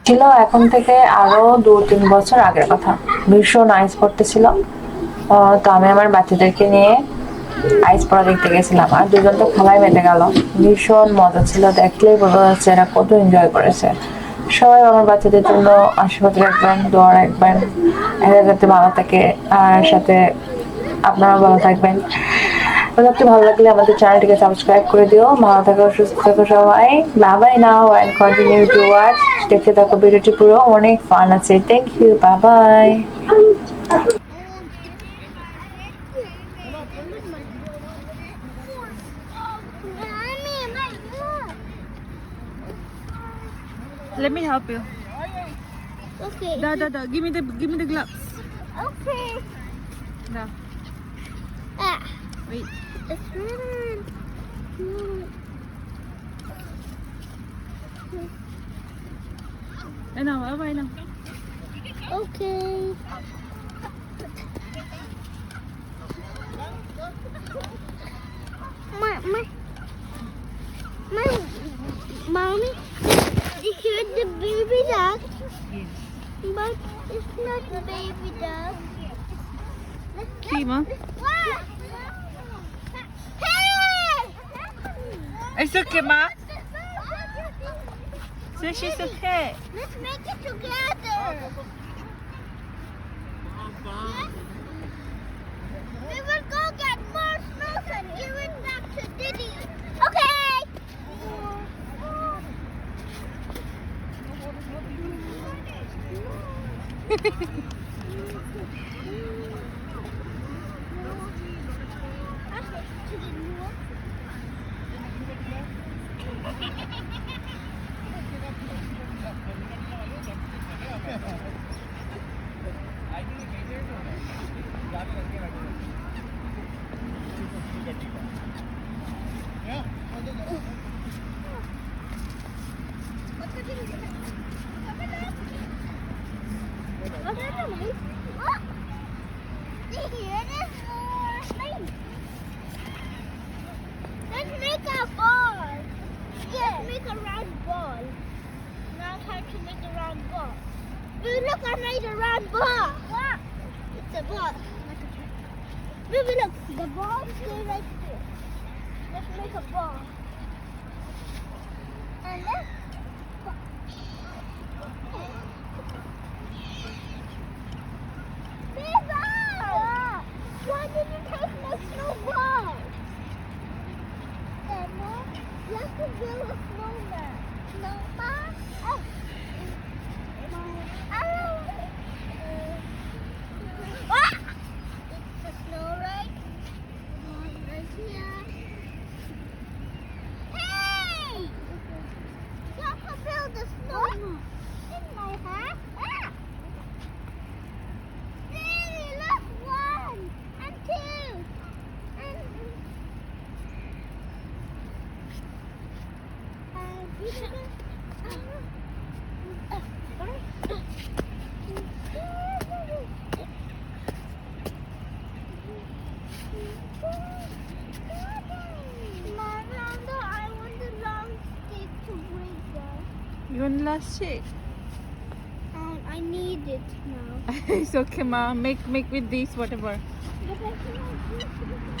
ছিল এখন থেকে আরো 2-3 বছর আগের কথা। ভীষণ আইস পড়তেছিল। তো আমি আমার বাচ্চাদেরকে নিয়ে আইস পড়া দেখতে গেছিলাম, আর দুজন তো খেলায় মেতে গেল। ভীষণ মজা ছিল, দেখলেই বোঝা যাচ্ছে এরা কত এনজয় করেছে। সবাই আমার বাচ্চাদের জন্য আশীর্বাদ রাখবেন, দোয়া রাখবেন, এরা যাতে ভালো থাকে, আর সাথে আপনারা ভালো থাকবেন। ভিডিওটি ভালো লাগলে আমাদের চ্যানেলটিকে সাবস্ক্রাইব করে দিও। ভালো থাকো, সুস্থ থাকো সবাই। Bye bye now and continue to watch. দেখতে থাকো, ভিডিওটি পুরো অনেক ফান আছে। Thank you, bye bye. Let me help you. Okay. Da. Give me the gloves. Okay. Da. Ah. Wait. It's running. I know. Okay. Mommy, you hear the baby duck? But it's not baby duck. Kima. What? Hey! It's okay, Ma. Say she's okay. Let's make it together. We will go get more snows and give it back to Diddy. Okay. Let's make a ball. Let's make a round ball. Now time to make a round ball. Look, I made a round ball. What? It's a ball. Baby, look, the ball stay right here. Let's make a ball. And let's why did you take my snowball? Emma, you have to build a snowman. Snowman? Oh. Ah! It's the snow, right? Right here. Hey! You have to build a snowman. In my hat? Ah! Really, look, 1 and 2 and Miranda, I want the long stick to break that. You want the last shake? I need it now. It's okay, Ma. Make with this whatever. But I cannot use it.